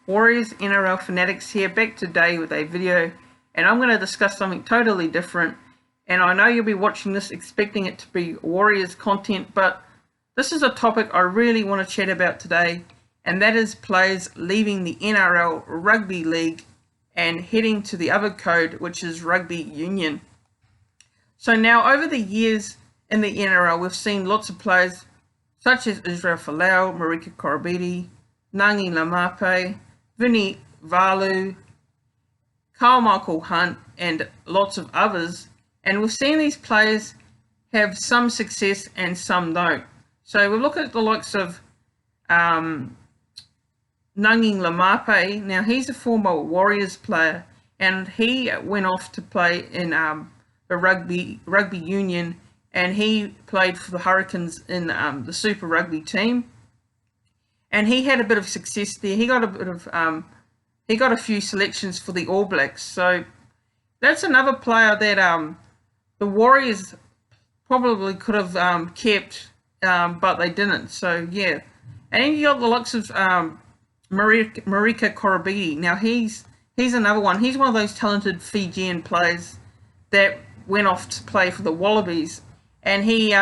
Warriors NRL Fanatics here, back today with a video, and I'm going to discuss something totally different. And I know you'll be watching this expecting it to be Warriors content, but this is a topic I really want to chat about today, and that is players leaving the NRL Rugby League and heading to the other code, which is Rugby Union. So now, over the years in the NRL, we've seen lots of players such as Israel Folau, Marika Koroibete, Ngāi Laumape, Vinny Valu, Carmichael Hunt, and lots of others. And we've seen these players have some success and some don't. So we look at the likes of Ngāi Laumape. Now, he's a former Warriors player, and he went off to play in the Rugby Union, and he played for the Hurricanes in the Super Rugby team. And he had a bit of success there. He got a few selections for the All Blacks. So that's another player that the Warriors probably could have kept, but they didn't. So yeah, and then you got the likes of Marika Koroibete. Now he's another one. He's one of those talented Fijian players that went off to play for the Wallabies, and he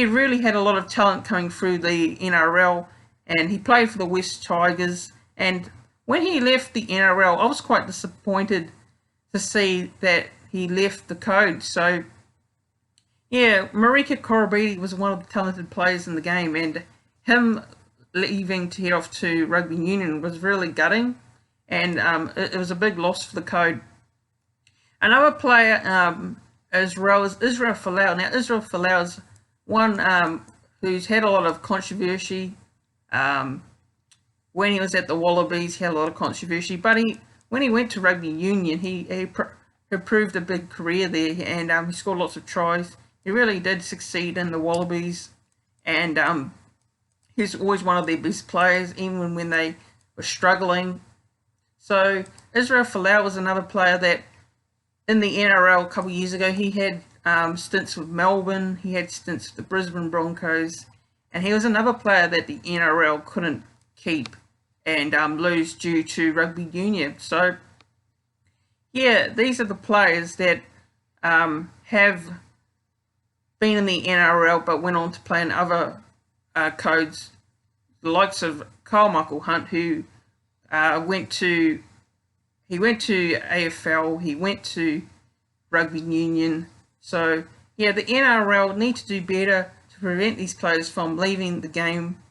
really had a lot of talent coming through the NRL. And he played for the West Tigers. And when he left the NRL, I was quite disappointed to see that he left the code. So, yeah, Marika Koroibete was one of the talented players in the game. And him leaving to head off to Rugby Union was really gutting. And it was a big loss for the code. Another player as well is Israel Folau. Now, Israel Folau is one who's had a lot of controversy. When he was at the Wallabies, he had a lot of controversy, but when he went to Rugby Union, he proved a big career there, and he scored lots of tries. He really did succeed in the Wallabies, and he's always one of their best players, even when they were struggling. So Israel Folau was another player that in the NRL a couple of years ago, he had stints with Melbourne, he had stints with the Brisbane Broncos, and he was another player that the NRL couldn't keep and lose due to Rugby Union. So, yeah, these are the players that have been in the NRL but went on to play in other codes. The likes of Carmichael Hunt, who went to AFL, he went to Rugby Union. So, yeah, the NRL need to do better to prevent these players from leaving the game.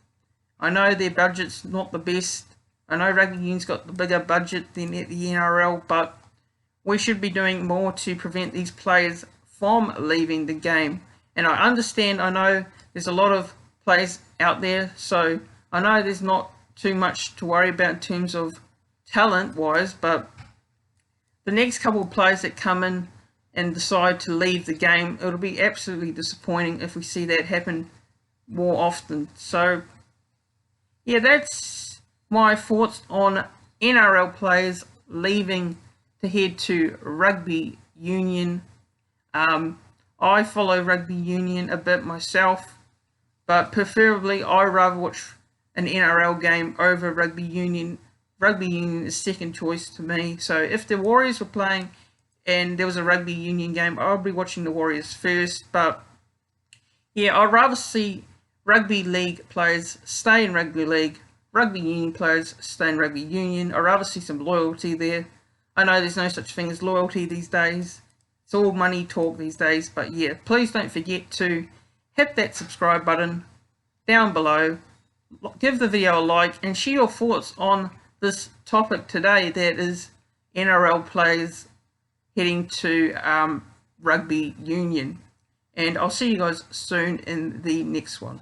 I know their budget's not the best. I know Rugby Union's got the bigger budget than the NRL, but we should be doing more to prevent these players from leaving the game. And I understand, I know there's a lot of players out there, so I know there's not too much to worry about in terms of talent-wise, but the next couple of players that come in and decide to leave the game, it'll be absolutely disappointing if we see that happen more often. So, yeah, that's my thoughts on NRL players leaving to head to Rugby Union. I follow Rugby Union a bit myself, but preferably I rather watch an NRL game over Rugby Union. Rugby Union is second choice to me. So if the Warriors were playing and there was a Rugby Union game, I would be watching the Warriors first. But yeah, I'd rather see Rugby League players stay in Rugby League, Rugby Union players stay in Rugby Union. I'd rather see some loyalty there. I know there's no such thing as loyalty these days. It's all money talk these days. But yeah, please don't forget to hit that subscribe button down below. Give the video a like and share your thoughts on this topic today, that is NRL players heading to Rugby Union. And I'll see you guys soon in the next one.